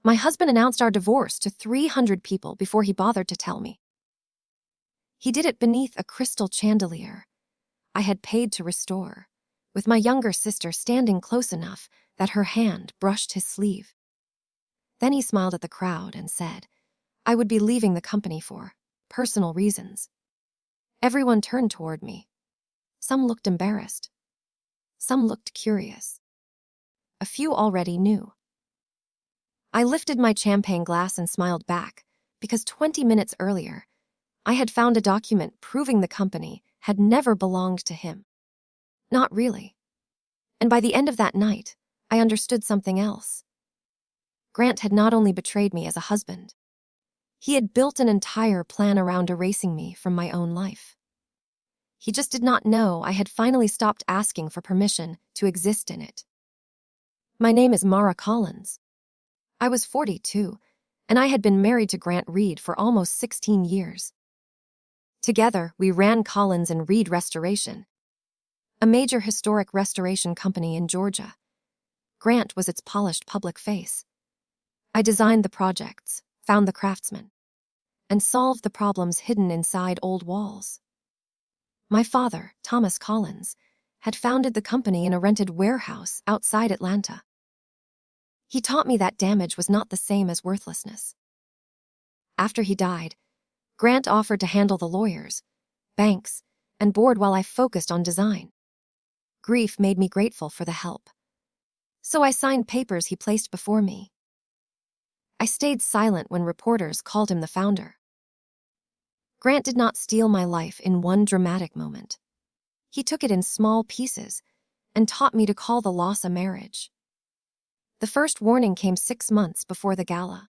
My husband announced our divorce to 300 people before he bothered to tell me. He did it beneath a crystal chandelier I had paid to restore, with my younger sister standing close enough that her hand brushed his sleeve. Then he smiled at the crowd and said I would be leaving the company for personal reasons. Everyone turned toward me. Some looked embarrassed. Some looked curious. A few already knew. I lifted my champagne glass and smiled back, because 20 minutes earlier, I had found a document proving the company had never belonged to him. Not really. And by the end of that night, I understood something else. Grant had not only betrayed me as a husband, he had built an entire plan around erasing me from my own life. He just did not know I had finally stopped asking for permission to exist in it. My name is Mara Collins. I was 42, and I had been married to Grant Reed for almost 16 years. Together, we ran Collins and Reed Restoration, a major historic restoration company in Georgia. Grant was its polished public face. I designed the projects, found the craftsmen, and solved the problems hidden inside old walls. My father, Thomas Collins, had founded the company in a rented warehouse outside Atlanta. He taught me that damage was not the same as worthlessness. After he died, Grant offered to handle the lawyers, banks, and board while I focused on design. Grief made me grateful for the help. So I signed papers he placed before me. I stayed silent when reporters called him the founder. Grant did not steal my life in one dramatic moment. He took it in small pieces and taught me to call the loss a marriage. The first warning came 6 months before the gala.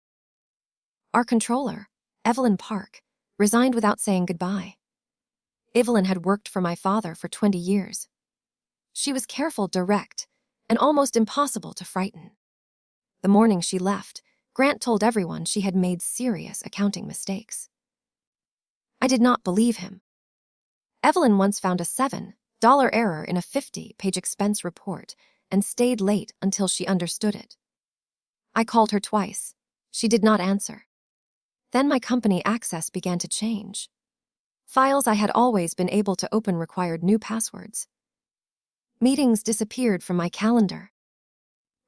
Our controller, Evelyn Park, resigned without saying goodbye. Evelyn had worked for my father for 20 years. She was careful, direct, and almost impossible to frighten. The morning she left, Grant told everyone she had made serious accounting mistakes. I did not believe him. Evelyn once found a $7 error in a 50-page expense report and stayed late until she understood it. I called her twice. She did not answer. Then my company access began to change. Files I had always been able to open required new passwords. Meetings disappeared from my calendar.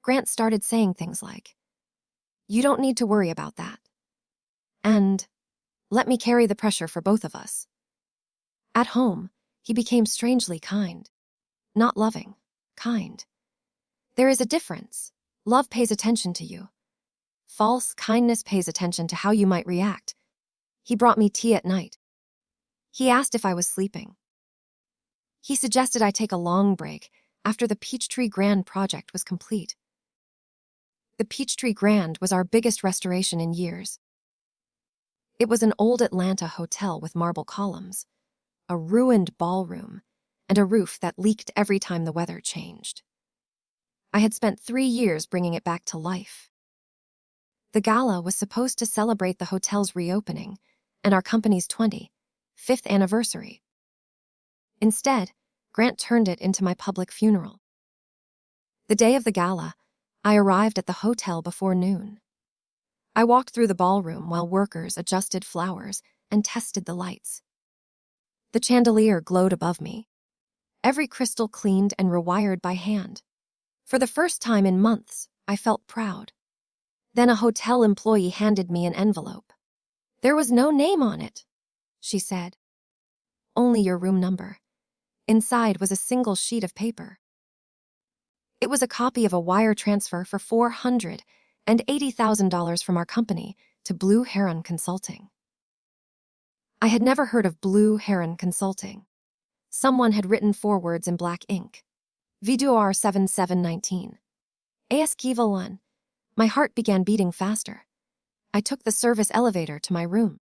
Grant started saying things like, "You don't need to worry about that," and "Let me carry the pressure for both of us." At home, he became strangely kind. Not loving, kind. There is a difference. Love pays attention to you. False kindness pays attention to how you might react. He brought me tea at night. He asked if I was sleeping. He suggested I take a long break after the Peachtree Grand project was complete. The Peachtree Grand was our biggest restoration in years. It was an old Atlanta hotel with marble columns, a ruined ballroom, and a roof that leaked every time the weather changed. I had spent 3 years bringing it back to life. The gala was supposed to celebrate the hotel's reopening and our company's 25th anniversary. Instead, Grant turned it into my public funeral. The day of the gala, I arrived at the hotel before noon. I walked through the ballroom while workers adjusted flowers and tested the lights. The chandelier glowed above me, every crystal cleaned and rewired by hand. For the first time in months, I felt proud. Then a hotel employee handed me an envelope. "There was no name on it," she said. "Only your room number." Inside was a single sheet of paper. It was a copy of a wire transfer for $480,000 from our company to Blue Heron Consulting. I had never heard of Blue Heron Consulting. Someone had written 4 words in black ink. Vidoir 7719. Askiva 1. My heart began beating faster. I took the service elevator to my room,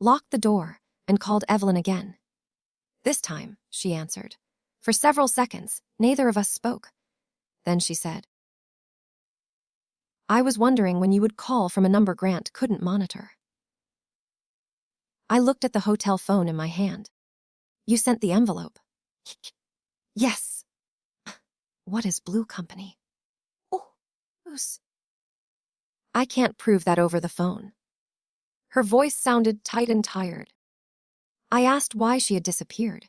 locked the door, and called Evelyn again. This time, she answered. For several seconds, neither of us spoke. Then she said, "I was wondering when you would call from a number Grant couldn't monitor." I looked at the hotel phone in my hand. "You sent the envelope?" "Yes." "What is Blue Company?" "Oh, Bruce." I can't prove that over the phone. Her voice sounded tight and tired. I asked why she had disappeared.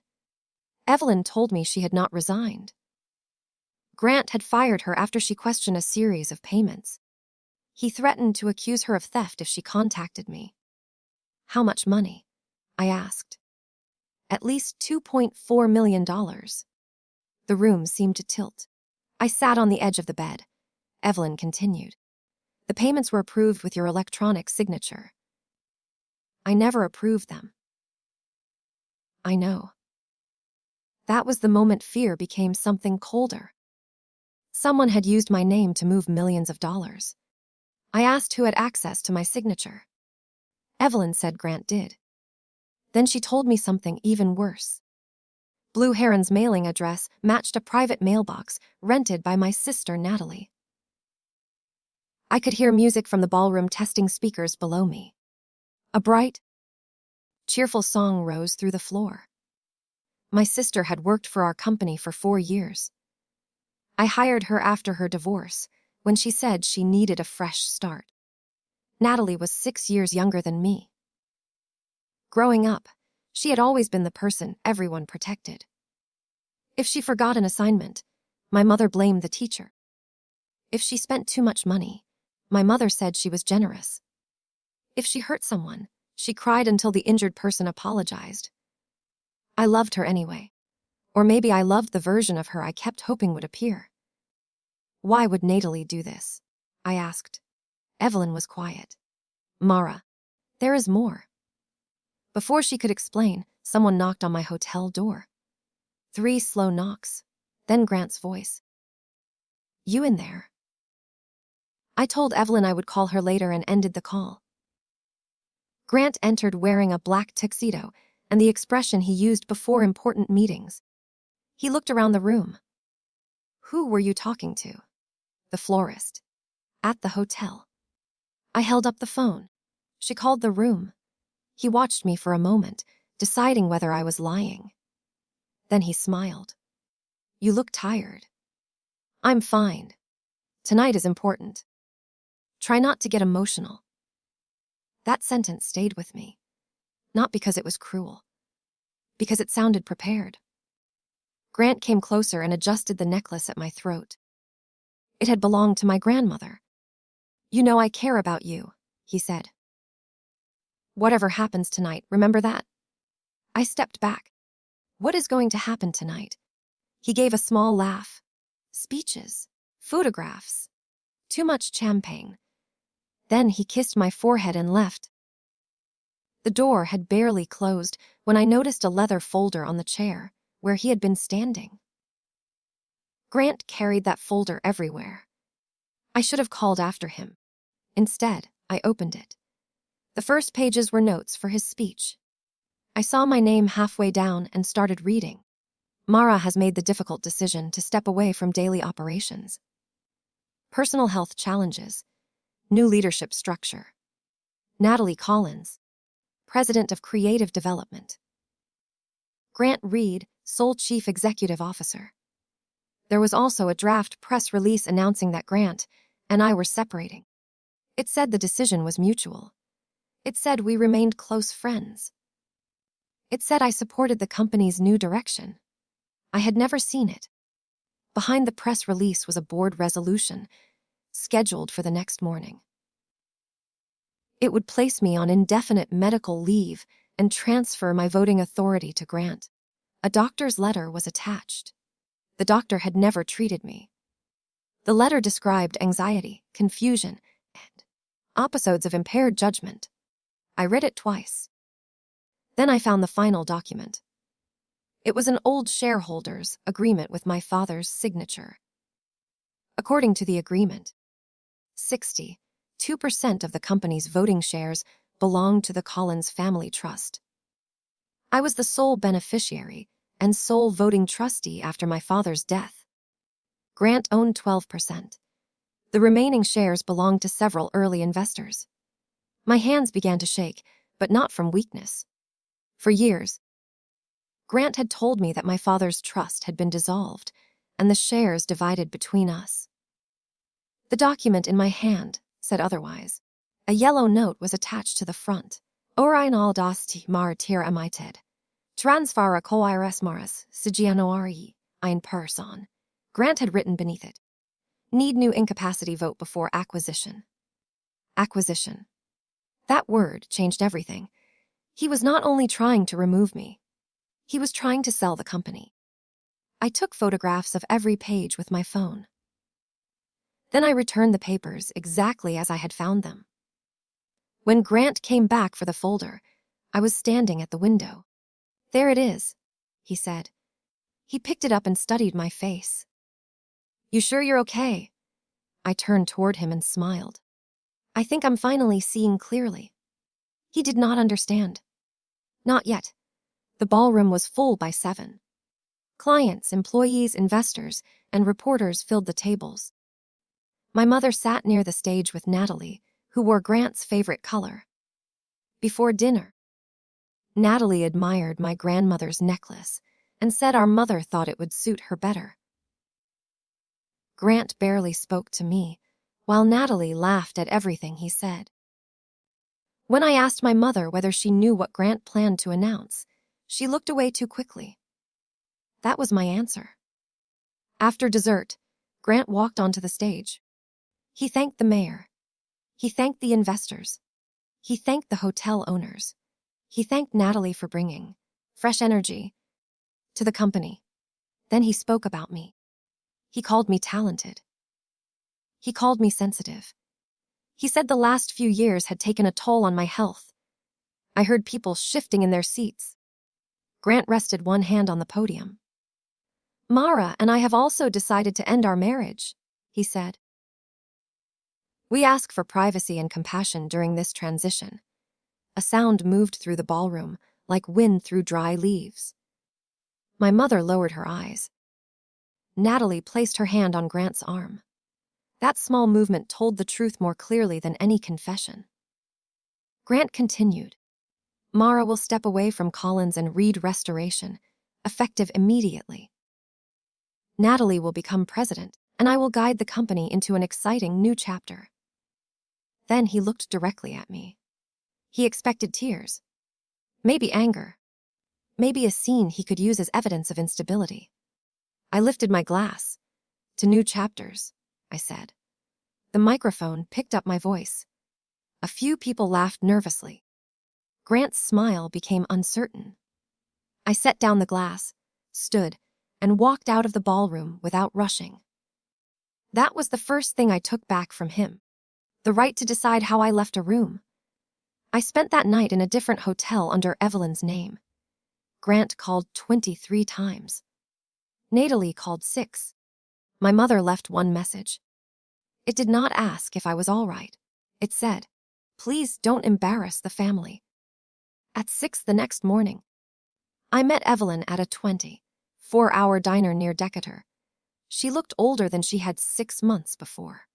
Evelyn told me she had not resigned. Grant had fired her after she questioned a series of payments. He threatened to accuse her of theft if she contacted me. How much money? I asked. At least $2.4 million. The room seemed to tilt. I sat on the edge of the bed. Evelyn continued. The payments were approved with your electronic signature. I never approved them. I know. That was the moment fear became something colder. Someone had used my name to move millions of dollars. I asked who had access to my signature. Evelyn said Grant did. Then she told me something even worse. Blue Heron's mailing address matched a private mailbox rented by my sister Natalie. I could hear music from the ballroom testing speakers below me. A bright, cheerful song rose through the floor. My sister had worked for our company for 4 years. I hired her after her divorce, when she said she needed a fresh start. Natalie was 6 years younger than me. Growing up, she had always been the person everyone protected. If she forgot an assignment, my mother blamed the teacher. If she spent too much money, my mother said she was generous. If she hurt someone, she cried until the injured person apologized. I loved her anyway. Or maybe I loved the version of her I kept hoping would appear. Why would Natalie do this? I asked. Evelyn was quiet. Mara, there is more. Before she could explain, someone knocked on my hotel door. 3 slow knocks, then Grant's voice. You in there? I told Evelyn I would call her later and ended the call. Grant entered wearing a black tuxedo and the expression he used before important meetings. He looked around the room. Who were you talking to? The florist. At the hotel. I held up the phone. She called the room. He watched me for a moment, deciding whether I was lying. Then he smiled. You look tired. I'm fine. Tonight is important. Try not to get emotional. That sentence stayed with me. Not because it was cruel. Because it sounded prepared. Grant came closer and adjusted the necklace at my throat. It had belonged to my grandmother. You know I care about you, he said. Whatever happens tonight, remember that? I stepped back. What is going to happen tonight? He gave a small laugh. Speeches. Photographs. Too much champagne. Then he kissed my forehead and left. The door had barely closed when I noticed a leather folder on the chair, where he had been standing. Grant carried that folder everywhere. I should have called after him. Instead, I opened it. The first pages were notes for his speech. I saw my name halfway down and started reading. Mara has made the difficult decision to step away from daily operations. Personal health challenges. New leadership structure. Natalie Collins, President of Creative Development. Grant Reed, sole Chief Executive Officer. There was also a draft press release announcing that Grant and I were separating. It said the decision was mutual. It said we remained close friends. It said I supported the company's new direction. I had never seen it. Behind the press release was a board resolution, scheduled for the next morning. It would place me on indefinite medical leave and transfer my voting authority to Grant. A doctor's letter was attached. The doctor had never treated me. The letter described anxiety, confusion, and episodes of impaired judgment. I read it twice. Then I found the final document. It was an old shareholders' agreement with my father's signature. According to the agreement, 62% of the company's voting shares belonged to the Collins Family Trust. I was the sole beneficiary and sole voting trustee after my father's death. Grant owned 12%. The remaining shares belonged to several early investors. My hands began to shake, but not from weakness. For years, Grant had told me that my father's trust had been dissolved and the shares divided between us. The document in my hand said otherwise. A yellow note was attached to the front. Orain al dasti mar tir emited. Transfara coiras maras, sigianoari, ein person. Grant had written beneath it. Need new incapacity vote before acquisition. Acquisition. That word changed everything. He was not only trying to remove me, he was trying to sell the company. I took photographs of every page with my phone. Then I returned the papers exactly as I had found them. When Grant came back for the folder, I was standing at the window. There it is, he said. He picked it up and studied my face. You sure you're okay? I turned toward him and smiled. I think I'm finally seeing clearly. He did not understand. Not yet. The ballroom was full by 7. Clients, employees, investors, and reporters filled the tables. My mother sat near the stage with Natalie, who wore Grant's favorite color. Before dinner, Natalie admired my grandmother's necklace and said our mother thought it would suit her better. Grant barely spoke to me, while Natalie laughed at everything he said. When I asked my mother whether she knew what Grant planned to announce, she looked away too quickly. That was my answer. After dessert, Grant walked onto the stage. He thanked the mayor. He thanked the investors. He thanked the hotel owners. He thanked Natalie for bringing fresh energy to the company. Then he spoke about me. He called me talented. He called me sensitive. He said the last few years had taken a toll on my health. I heard people shifting in their seats. Grant rested one hand on the podium. Mara and I have also decided to end our marriage, he said. We ask for privacy and compassion during this transition. A sound moved through the ballroom, like wind through dry leaves. My mother lowered her eyes. Natalie placed her hand on Grant's arm. That small movement told the truth more clearly than any confession. Grant continued. Mara will step away from Collins and Reed Restoration, effective immediately. Natalie will become president, and I will guide the company into an exciting new chapter. Then he looked directly at me. He expected tears. Maybe anger. Maybe a scene he could use as evidence of instability. I lifted my glass. To new chapters, I said. The microphone picked up my voice. A few people laughed nervously. Grant's smile became uncertain. I set down the glass, stood, and walked out of the ballroom without rushing. That was the first thing I took back from him. The right to decide how I left a room. I spent that night in a different hotel under Evelyn's name. Grant called 23 times. Natalie called 6. My mother left one message. It did not ask if I was all right. It said, "Please don't embarrass the family." At 6 the next morning, I met Evelyn at a 24-hour diner near Decatur. She looked older than she had 6 months before.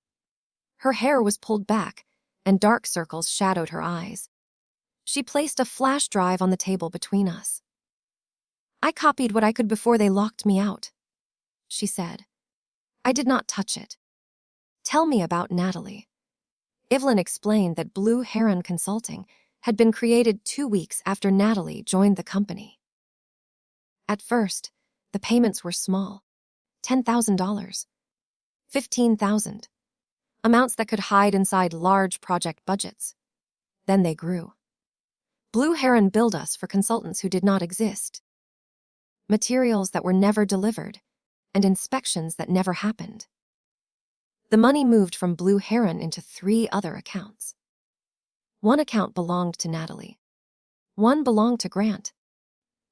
Her hair was pulled back, and dark circles shadowed her eyes. She placed a flash drive on the table between us. I copied what I could before they locked me out, she said. I did not touch it. Tell me about Natalie. Evelyn explained that Blue Heron Consulting had been created 2 weeks after Natalie joined the company. At first, the payments were small. $10,000. $15,000. Amounts that could hide inside large project budgets. Then they grew. Blue Heron billed us for consultants who did not exist. Materials that were never delivered, and inspections that never happened. The money moved from Blue Heron into 3 other accounts. One account belonged to Natalie. One belonged to Grant.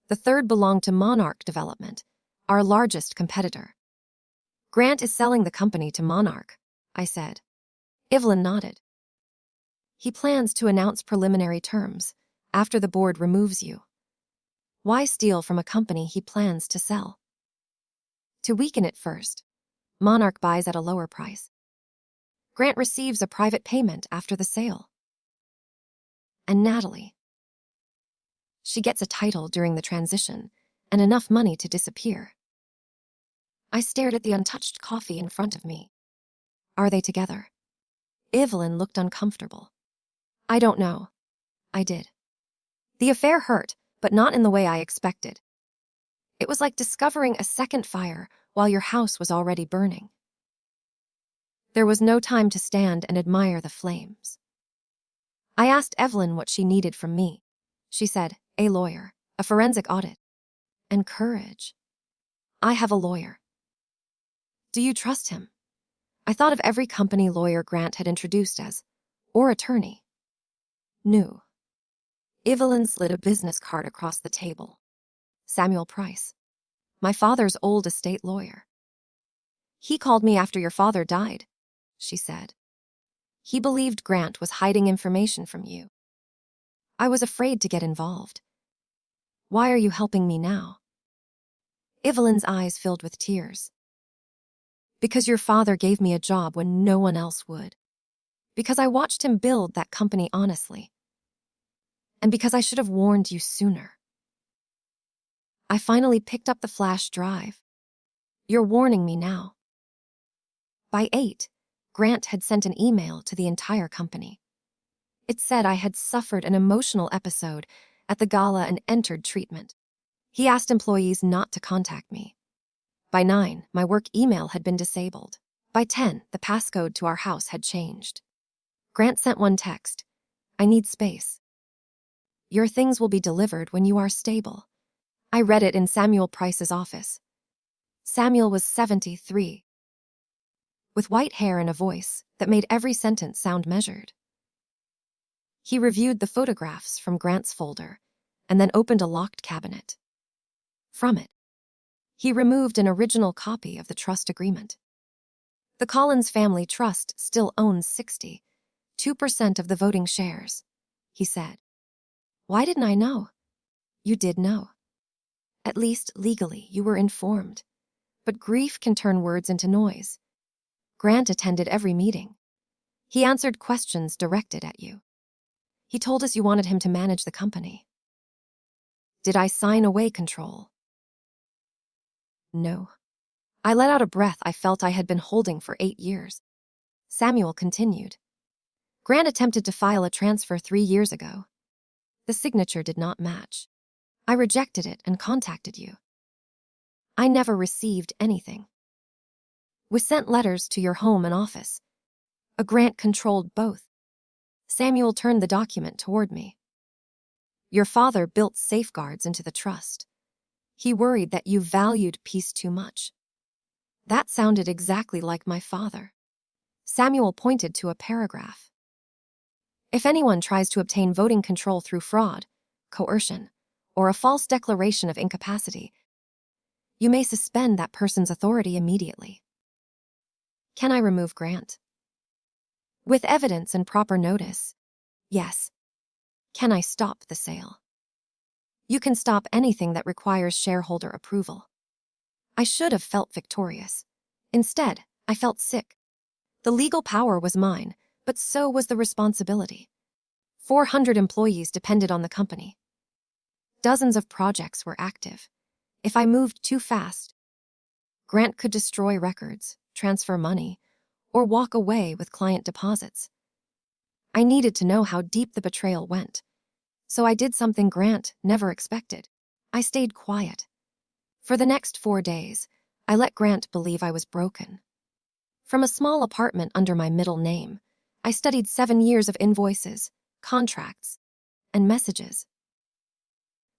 The third belonged to Monarch Development, our largest competitor. Grant is selling the company to Monarch, I said. Evelyn nodded. He plans to announce preliminary terms after the board removes you. Why steal from a company he plans to sell? To weaken it first, Monarch buys at a lower price. Grant receives a private payment after the sale. And Natalie. She gets a title during the transition and enough money to disappear. I stared at the untouched coffee in front of me. Are they together? Evelyn looked uncomfortable. I don't know. I did. The affair hurt, but not in the way I expected. It was like discovering a second fire while your house was already burning. There was no time to stand and admire the flames. I asked Evelyn what she needed from me. She said, a lawyer, a forensic audit, and courage. I have a lawyer. Do you trust him? I thought of every company lawyer Grant had introduced as, or attorney. New. Evelyn slid a business card across the table. Samuel Price. My father's old estate lawyer. He called me after your father died, she said. He believed Grant was hiding information from you. I was afraid to get involved. Why are you helping me now? Evelyn's eyes filled with tears. Because your father gave me a job when no one else would. Because I watched him build that company honestly. And because I should have warned you sooner. I finally picked up the flash drive. You're warning me now. By 8, Grant had sent an email to the entire company. It said I had suffered an emotional episode at the gala and entered treatment. He asked employees not to contact me. By 9, my work email had been disabled. By 10, the passcode to our house had changed. Grant sent one text. I need space. Your things will be delivered when you are stable. I read it in Samuel Price's office. Samuel was 73. With white hair and a voice that made every sentence sound measured. He reviewed the photographs from Grant's folder and then opened a locked cabinet. From it, he removed an original copy of the trust agreement. The Collins family trust still owns 62% of the voting shares, he said. Why didn't I know? You did know. At least legally, you were informed. But grief can turn words into noise. Grant attended every meeting. He answered questions directed at you. He told us you wanted him to manage the company. Did I sign away control? No. I let out a breath I felt I had been holding for 8 years. Samuel continued. Grant attempted to file a transfer 3 years ago. The signature did not match. I rejected it and contacted you. I never received anything. We sent letters to your home and office. A Grant controlled both. Samuel turned the document toward me. Your father built safeguards into the trust. He worried that you valued peace too much. That sounded exactly like my father. Samuel pointed to a paragraph. If anyone tries to obtain voting control through fraud, coercion, or a false declaration of incapacity, you may suspend that person's authority immediately. Can I remove Grant? With evidence and proper notice, yes. Can I stop the sale? You can stop anything that requires shareholder approval. I should have felt victorious. Instead, I felt sick. The legal power was mine, but so was the responsibility. 400 employees depended on the company. Dozens of projects were active. If I moved too fast, Grant could destroy records, transfer money, or walk away with client deposits. I needed to know how deep the betrayal went, so I did something Grant never expected. I stayed quiet. For the next 4 days, I let Grant believe I was broken. From a small apartment under my middle name, I studied 7 years of invoices, contracts, and messages.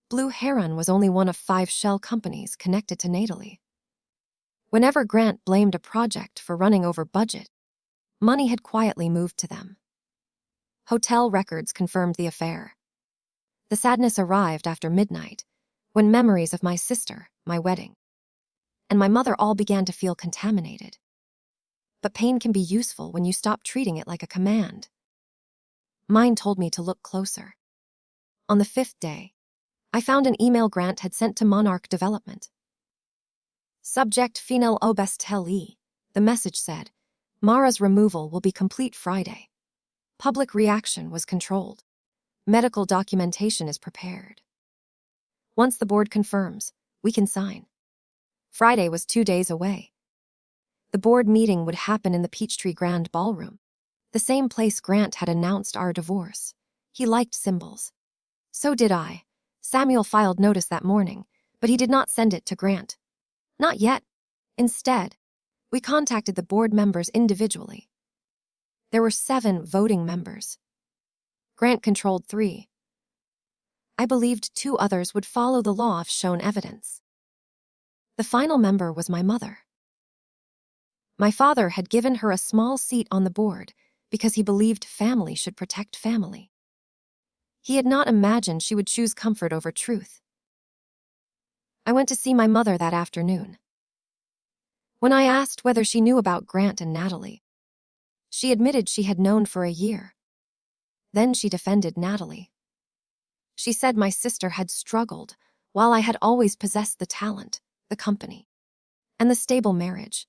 Blue Heron was only one of 5 shell companies connected to Natally. Whenever Grant blamed a project for running over budget, money had quietly moved to them. Hotel records confirmed the affair. The sadness arrived after midnight, when memories of my sister, my wedding, and my mother all began to feel contaminated. But pain can be useful when you stop treating it like a command. Mine told me to look closer. On the 5th day, I found an email Grant had sent to Monarch Development. Subject Final Obesteli. The message said, Mara's removal will be complete Friday. Public reaction was controlled. Medical documentation is prepared. Once the board confirms, we can sign. Friday was 2 days away. The board meeting would happen in the Peachtree Grand Ballroom. The same place Grant had announced our divorce. He liked symbols. So did I. Samuel filed notice that morning, but he did not send it to Grant. Not yet. Instead, we contacted the board members individually. There were 7 voting members. Grant controlled 3. I believed 2 others would follow the law if shown evidence. The final member was my mother. My father had given her a small seat on the board because he believed family should protect family. He had not imagined she would choose comfort over truth. I went to see my mother that afternoon. When I asked whether she knew about Grant and Natalie, she admitted she had known for a year. Then she defended Natalie. She said my sister had struggled while I had always possessed the talent, the company, and the stable marriage.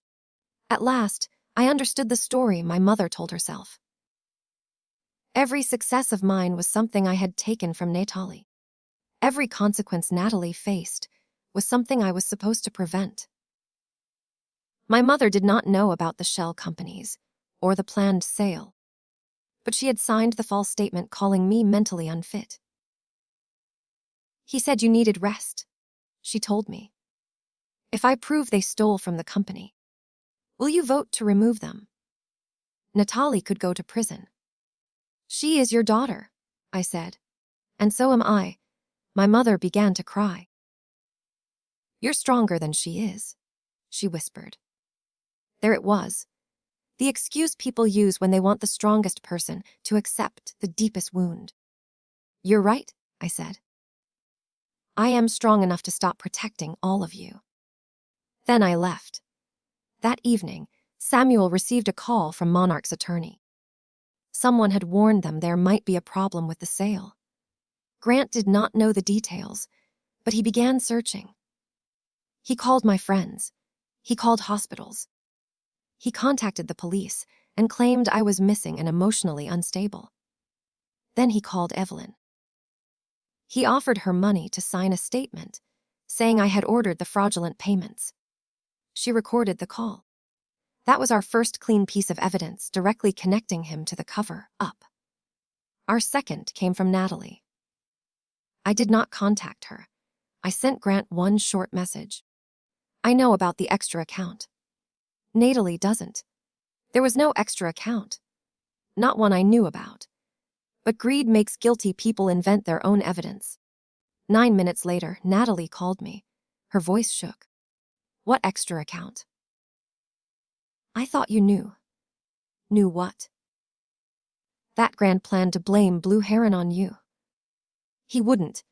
At last, I understood the story my mother told herself. Every success of mine was something I had taken from Natalie. Every consequence Natalie faced was something I was supposed to prevent. My mother did not know about the shell companies or the planned sale, but she had signed the false statement calling me mentally unfit. He said you needed rest, she told me. If I prove they stole from the company, will you vote to remove them? Natalie could go to prison. She is your daughter, I said. And so am I. My mother began to cry. You're stronger than she is, she whispered. There it was. The excuse people use when they want the strongest person to accept the deepest wound. You're right, I said. I am strong enough to stop protecting all of you. Then I left. That evening, Samuel received a call from Monarch's attorney. Someone had warned them there might be a problem with the sale. Grant did not know the details, but he began searching. He called my friends. He called hospitals. He contacted the police and claimed I was missing and emotionally unstable. Then he called Evelyn. He offered her money to sign a statement, saying I had ordered the fraudulent payments. She recorded the call. That was our first clean piece of evidence directly connecting him to the cover-up. Our second came from Natalie. I did not contact her. I sent Grant one short message. I know about the extra account. Natalie doesn't. There was no extra account. Not one I knew about. But greed makes guilty people invent their own evidence. 9 minutes later, Natalie called me. Her voice shook. What extra account? I thought you knew. Knew what? That Grant planned to blame Blue Heron on you. He wouldn't.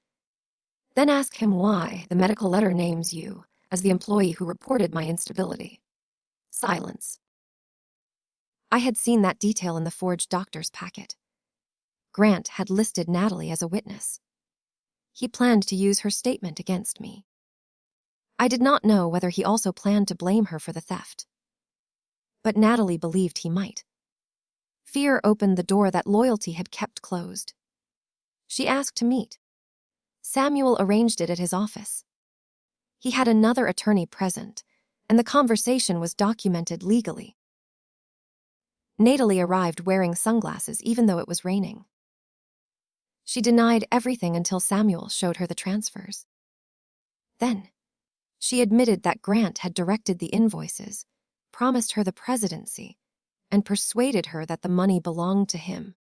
Then ask him why the medical letter names you as the employee who reported my instability. Silence. I had seen that detail in the forged doctor's packet. Grant had listed Natalie as a witness. He planned to use her statement against me. I did not know whether he also planned to blame her for the theft. But Natalie believed he might. Fear opened the door that loyalty had kept closed. She asked to meet. Samuel arranged it at his office. He had another attorney present, and the conversation was documented legally. Natalie arrived wearing sunglasses even though it was raining. She denied everything until Samuel showed her the transfers. Then, she admitted that Grant had directed the invoices, promised her the presidency, and persuaded her that the money belonged to him.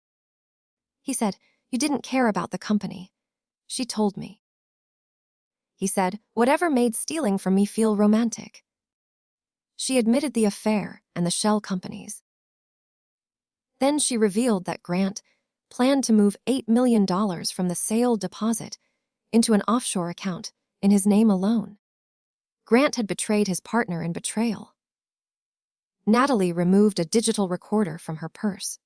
He said, "You didn't care about the company." She told me. He said, "Whatever made stealing from me feel romantic." She admitted the affair and the shell companies. Then she revealed that Grant planned to move $8 million from the sale deposit into an offshore account in his name alone. Grant had betrayed his partner in betrayal. Natalie removed a digital recorder from her purse.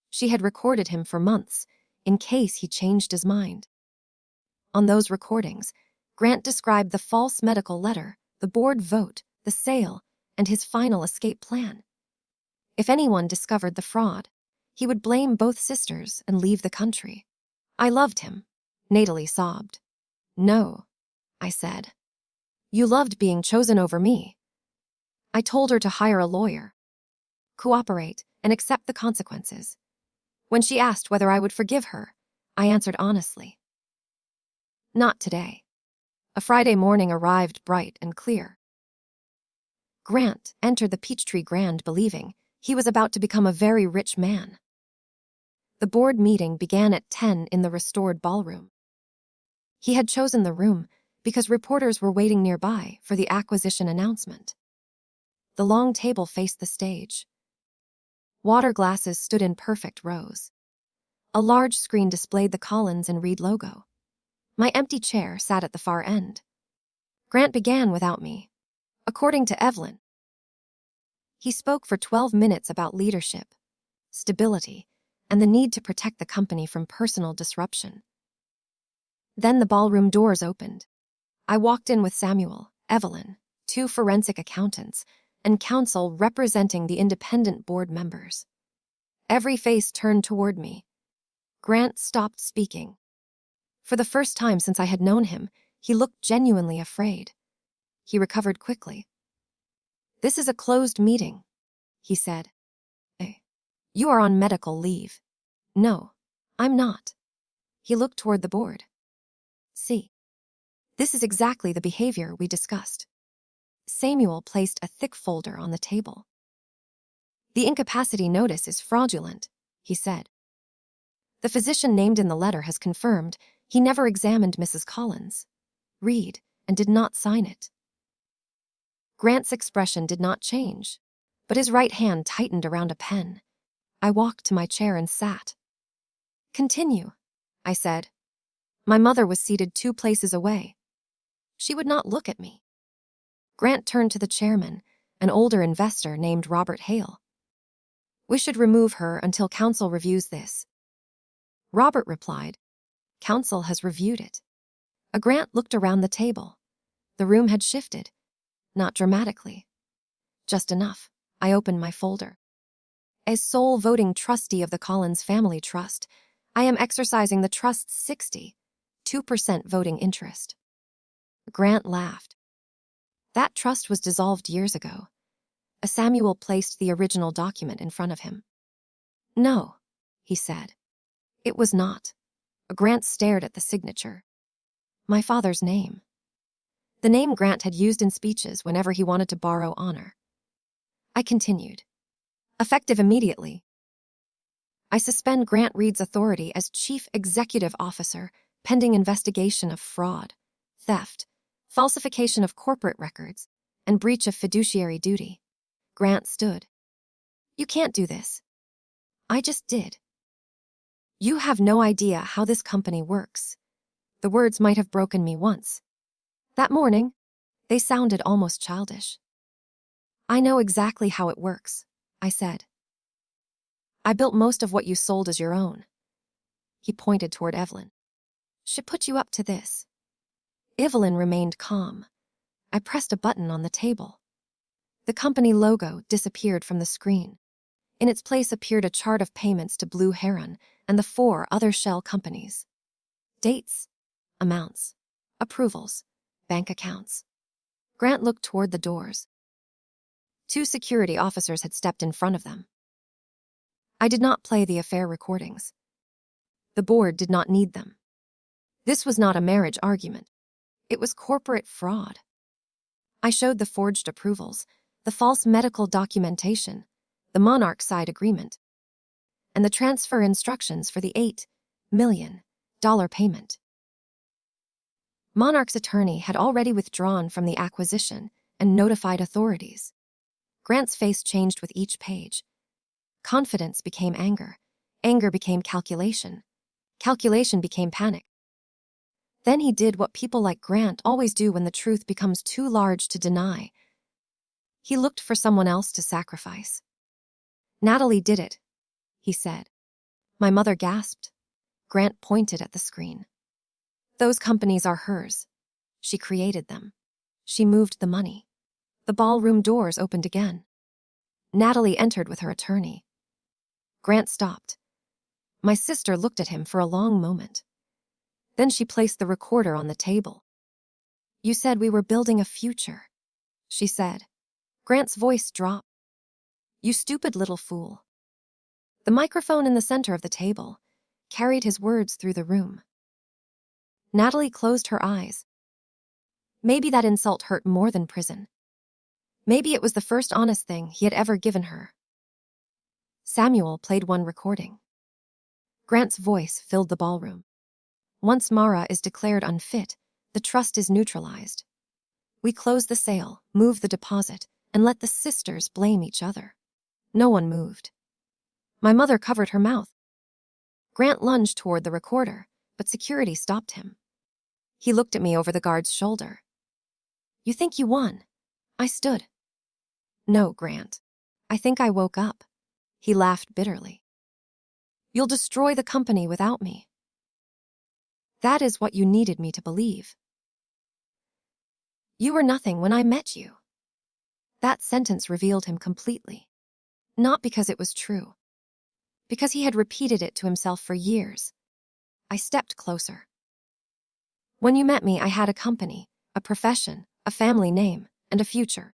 She had recorded him for months, in case he changed his mind. On those recordings, Grant described the false medical letter, the board vote, the sale, and his final escape plan. If anyone discovered the fraud, he would blame both sisters and leave the country. I loved him, Natalie sobbed. No, I said. You loved being chosen over me. I told her to hire a lawyer. Cooperate, and accept the consequences. When she asked whether I would forgive her, I answered honestly. Not today. A Friday morning arrived bright and clear. Grant entered the Peachtree Grand believing he was about to become a very rich man. The board meeting began at 10 in the restored ballroom. He had chosen the room because reporters were waiting nearby for the acquisition announcement. The long table faced the stage. Water glasses stood in perfect rows. A large screen displayed the Collins and Reed logo. My empty chair sat at the far end. Grant began without me. According to Evelyn, he spoke for 12 minutes about leadership, stability, and the need to protect the company from personal disruption. Then the ballroom doors opened. I walked in with Samuel, Evelyn, 2 forensic accountants, and counsel representing the independent board members. Every face turned toward me. Grant stopped speaking. For the first time since I had known him, he looked genuinely afraid. He recovered quickly. "This is a closed meeting," he said. "You are on medical leave." "No, I'm not." He looked toward the board. "See. This is exactly the behavior we discussed." Samuel placed a thick folder on the table. "The incapacity notice is fraudulent," he said. "The physician named in the letter has confirmed he never examined Mrs. Collins, Reed, and did not sign it." Grant's expression did not change, but his right hand tightened around a pen. I walked to my chair and sat. "Continue," I said. My mother was seated 2 places away. She would not look at me. Grant turned to the chairman, an older investor named Robert Hale. "We should remove her until counsel reviews this." Robert replied, "Counsel has reviewed it." Grant looked around the table. The room had shifted. Not dramatically. Just enough. I opened my folder. "As sole voting trustee of the Collins Family Trust, I am exercising the trust's 62% voting interest." Grant laughed. "That trust was dissolved years ago." Samuel placed the original document in front of him. "No," he said. "It was not." Grant stared at the signature. My father's name. The name Grant had used in speeches whenever he wanted to borrow honor. I continued. "Effective immediately. I suspend Grant Reed's authority as Chief Executive Officer pending investigation of fraud, theft, falsification of corporate records, and breach of fiduciary duty." Grant stood. "You can't do this." "I just did." "You have no idea how this company works." The words might have broken me once. That morning, they sounded almost childish. "I know exactly how it works," I said. "I built most of what you sold as your own." He pointed toward Evelyn. "She put you up to this." Evelyn remained calm. I pressed a button on the table. The company logo disappeared from the screen. In its place appeared a chart of payments to Blue Heron and the 4 other shell companies. Dates, amounts, approvals, bank accounts. Grant looked toward the doors. 2 security officers had stepped in front of them. I did not play the affair recordings. The board did not need them. This was not a marriage argument. It was corporate fraud. I showed the forged approvals, the false medical documentation, the Monarch side agreement, and the transfer instructions for the $8 million payment. Monarch's attorney had already withdrawn from the acquisition and notified authorities. Grant's face changed with each page. Confidence became anger. Anger became calculation. Calculation became panic. Then he did what people like Grant always do when the truth becomes too large to deny. He looked for someone else to sacrifice. "Natalie did it," he said. My mother gasped. Grant pointed at the screen. "Those companies are hers. She created them. She moved the money." The ballroom doors opened again. Natalie entered with her attorney. Grant stopped. My sister looked at him for a long moment. Then she placed the recorder on the table. "You said we were building a future," she said. Grant's voice dropped. "You stupid little fool. The microphone in the center of the table carried his words through the room. Natalie closed her eyes. Maybe that insult hurt more than prison. Maybe it was the first honest thing he had ever given her. Samuel played one recording. Grant's voice filled the ballroom. Once Mara is declared unfit, the trust is neutralized. We close the sale, move the deposit, and let the sisters blame each other. No one moved. My mother covered her mouth. Grant lunged toward the recorder, but security stopped him. He looked at me over the guard's shoulder. You think you won? I stood. No, Grant. I think I woke up. He laughed bitterly. You'll destroy the company without me. That is what you needed me to believe. You were nothing when I met you. That sentence revealed him completely. Not because it was true. Because he had repeated it to himself for years. I stepped closer. When you met me, I had a company, a profession, a family name, and a future.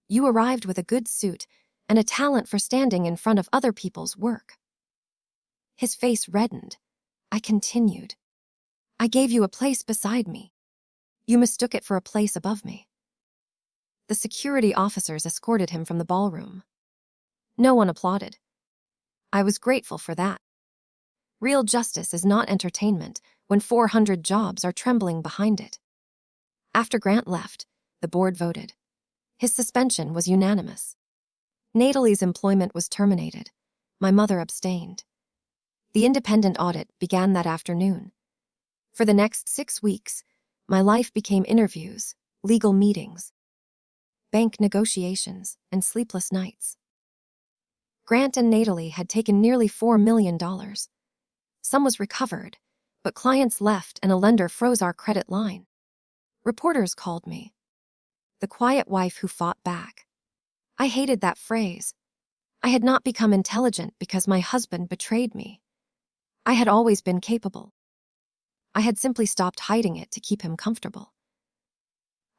You arrived with a good suit and a talent for standing in front of other people's work. His face reddened. I continued. I gave you a place beside me. You mistook it for a place above me. The security officers escorted him from the ballroom. No one applauded. I was grateful for that. Real justice is not entertainment when 400 jobs are trembling behind it. After Grant left, the board voted. His suspension was unanimous. Natalie's employment was terminated. My mother abstained. The independent audit began that afternoon. For the next 6 weeks, my life became interviews, legal meetings, bank negotiations, and sleepless nights. Grant and Natalie had taken nearly $4 million. Some was recovered, but clients left and a lender froze our credit line. Reporters called me the quiet wife who fought back. I hated that phrase. I had not become intelligent because my husband betrayed me. I had always been capable. I had simply stopped hiding it to keep him comfortable.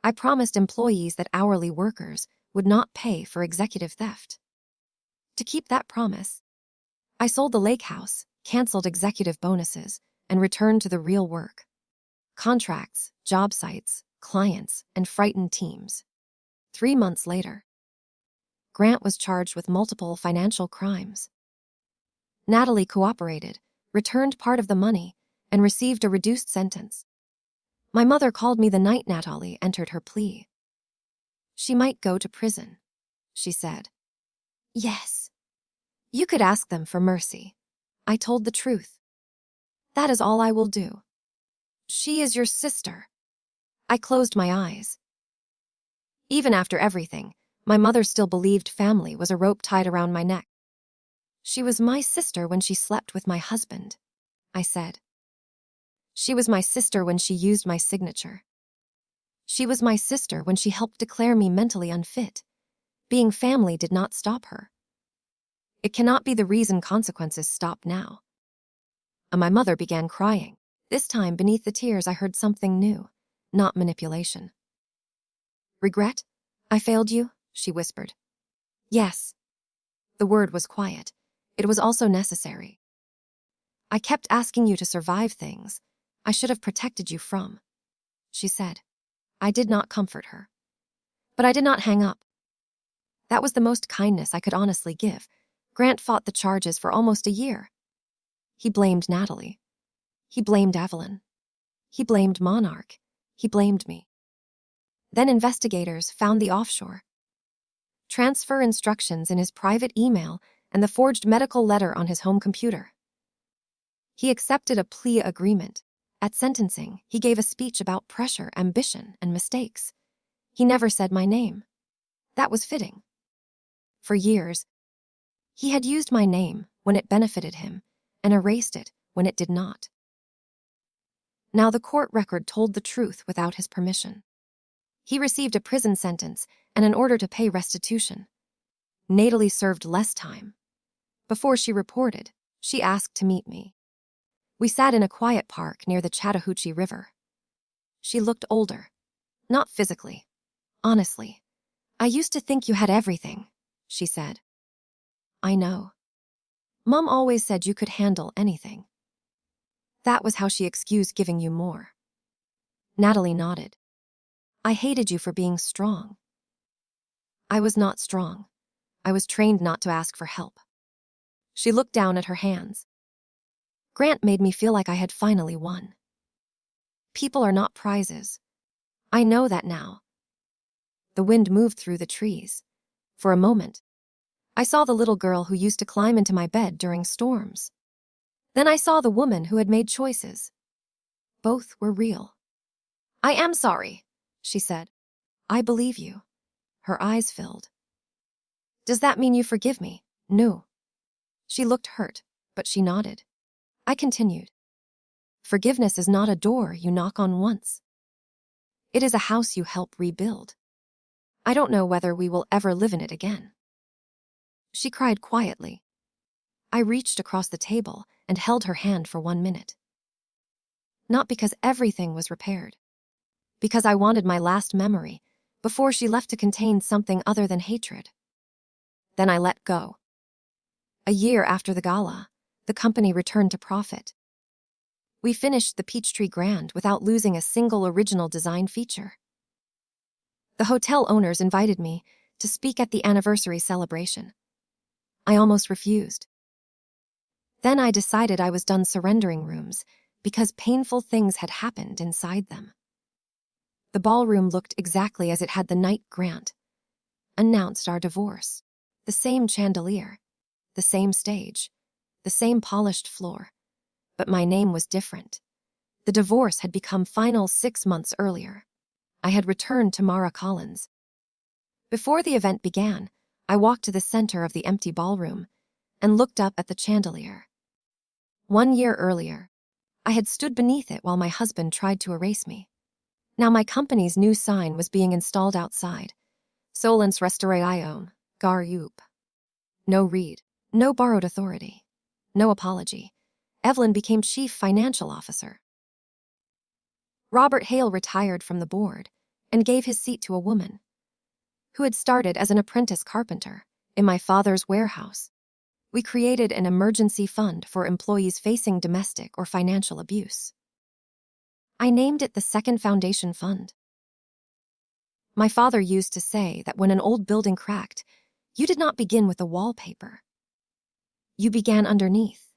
I promised employees that hourly workers would not pay for executive theft. To keep that promise, I sold the lake house, canceled executive bonuses, and returned to the real work. Contracts, job sites, clients, and frightened teams. 3 months later, Grant was charged with multiple financial crimes. Natalie cooperated, returned part of the money, and received a reduced sentence. My mother called me the night Natalie entered her plea. She might go to prison, she said. Yes. You could ask them for mercy. I told the truth. That is all I will do. She is your sister. I closed my eyes. Even after everything, my mother still believed family was a rope tied around my neck. She was my sister when she slept with my husband, I said. She was my sister when she used my signature. She was my sister when she helped declare me mentally unfit. Being family did not stop her. It cannot be the reason consequences stop now. And my mother began crying. This time, beneath the tears, I heard something new, not manipulation. Regret? I failed you? She whispered. Yes. The word was quiet. It was also necessary. I kept asking you to survive things I should have protected you from, she said. I did not comfort her. But I did not hang up. That was the most kindness I could honestly give. Grant fought the charges for almost a year. He blamed Natalie. He blamed Evelyn. He blamed Monarch. He blamed me. Then investigators found the offshore transfer instructions in his private email and the forged medical letter on his home computer. He accepted a plea agreement. At sentencing, he gave a speech about pressure, ambition, and mistakes. He never said my name. That was fitting. For years, he had used my name when it benefited him and erased it when it did not. Now the court record told the truth without his permission. He received a prison sentence and an order to pay restitution. Natalie served less time. Before she reported, she asked to meet me. We sat in a quiet park near the Chattahoochee River. She looked older. Not physically. Honestly. I used to think you had everything, she said. I know. Mom always said you could handle anything. That was how she excused giving you more. Natalie nodded. I hated you for being strong. I was not strong. I was trained not to ask for help. She looked down at her hands. Grant made me feel like I had finally won. People are not prizes. I know that now. The wind moved through the trees. For a moment, I saw the little girl who used to climb into my bed during storms. Then I saw the woman who had made choices. Both were real. I am sorry, she said. I believe you. Her eyes filled. Does that mean you forgive me? No. She looked hurt, but she nodded. I continued. Forgiveness is not a door you knock on once. It is a house you help rebuild. I don't know whether we will ever live in it again. She cried quietly. I reached across the table and held her hand for 1 minute. Not because everything was repaired. Because I wanted my last memory before she left to contain something other than hatred. Then I let go. A year after the gala, the company returned to profit. We finished the Peachtree Grand without losing a single original design feature. The hotel owners invited me to speak at the anniversary celebration. I almost refused. Then I decided I was done surrendering rooms because painful things had happened inside them. The ballroom looked exactly as it had the night Grant announced our divorce. The same chandelier, the same stage, the same polished floor. But my name was different. The divorce had become final 6 months earlier. I had returned to Mara Collins. Before the event began, I walked to the center of the empty ballroom and looked up at the chandelier. 1 year earlier, I had stood beneath it while my husband tried to erase me. Now my company's new sign was being installed outside. Solence Restauration, Gar Youp. No read, no borrowed authority, no apology. Evelyn became chief financial officer. Robert Hale retired from the board and gave his seat to a woman who had started as an apprentice carpenter in my father's warehouse. We created an emergency fund for employees facing domestic or financial abuse. I named it the Second Foundation Fund. My father used to say that when an old building cracked, you did not begin with the wallpaper. You began underneath.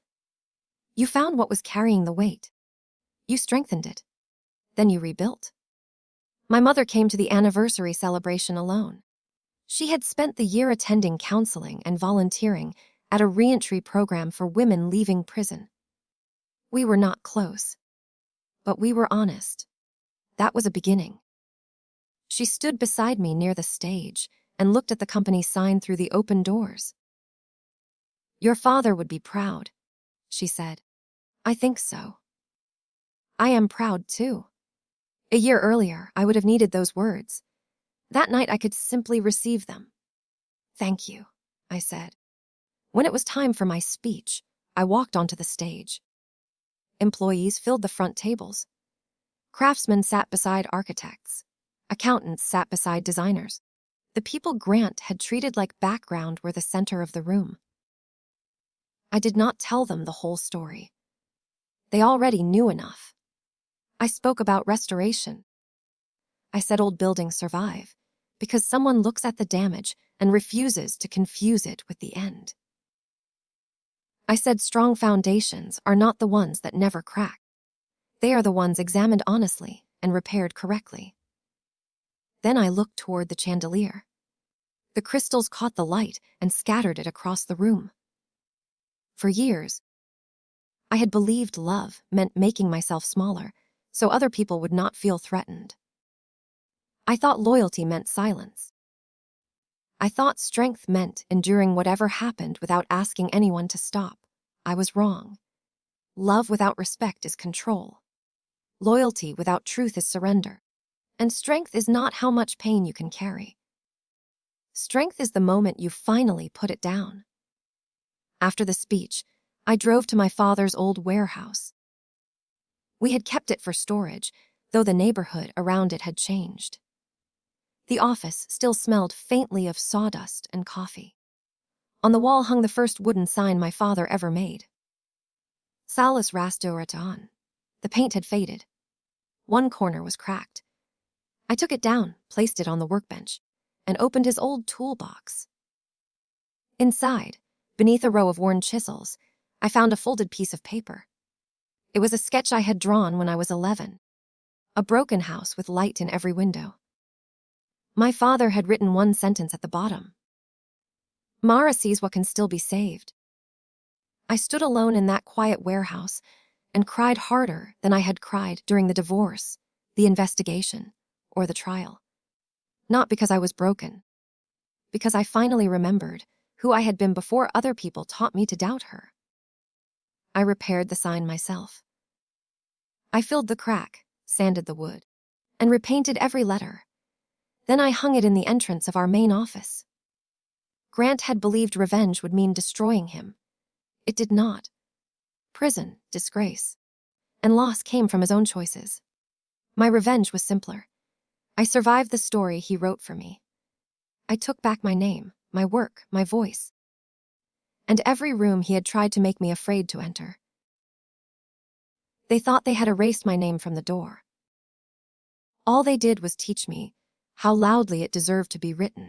You found what was carrying the weight. You strengthened it. Then you rebuilt. My mother came to the anniversary celebration alone. She had spent the year attending counseling and volunteering at a reentry program for women leaving prison. We were not close, but we were honest. That was a beginning. She stood beside me near the stage and looked at the company sign through the open doors. Your father would be proud, she said. I think so. I am proud too. A year earlier, I would have needed those words. That night, I could simply receive them. Thank you, I said. When it was time for my speech, I walked onto the stage. Employees filled the front tables. Craftsmen sat beside architects. Accountants sat beside designers. The people Grant had treated like background were the center of the room. I did not tell them the whole story. They already knew enough. I spoke about restoration. I said old buildings survive because someone looks at the damage and refuses to confuse it with the end. I said strong foundations are not the ones that never crack. They are the ones examined honestly and repaired correctly. Then I looked toward the chandelier. The crystals caught the light and scattered it across the room. For years, I had believed love meant making myself smaller so other people would not feel threatened. I thought loyalty meant silence. I thought strength meant enduring whatever happened without asking anyone to stop. I was wrong. Love without respect is control. Loyalty without truth is surrender. And strength is not how much pain you can carry. Strength is the moment you finally put it down. After the speech, I drove to my father's old warehouse. We had kept it for storage, though the neighborhood around it had changed. The office still smelled faintly of sawdust and coffee. On the wall hung the first wooden sign my father ever made. Salus restauraton. The paint had faded. One corner was cracked. I took it down, placed it on the workbench, and opened his old toolbox. Inside, beneath a row of worn chisels, I found a folded piece of paper. It was a sketch I had drawn when I was 11. A broken house with light in every window. My father had written one sentence at the bottom. Mara sees what can still be saved. I stood alone in that quiet warehouse and cried harder than I had cried during the divorce, the investigation, or the trial. Not because I was broken, because I finally remembered who I had been before other people taught me to doubt her. I repaired the sign myself. I filled the crack, sanded the wood, and repainted every letter. Then I hung it in the entrance of our main office. Grant had believed revenge would mean destroying him. It did not. Prison, disgrace, and loss came from his own choices. My revenge was simpler. I survived the story he wrote for me. I took back my name, my work, my voice, and every room he had tried to make me afraid to enter. They thought they had erased my name from the door. All they did was teach me how loudly it deserved to be written.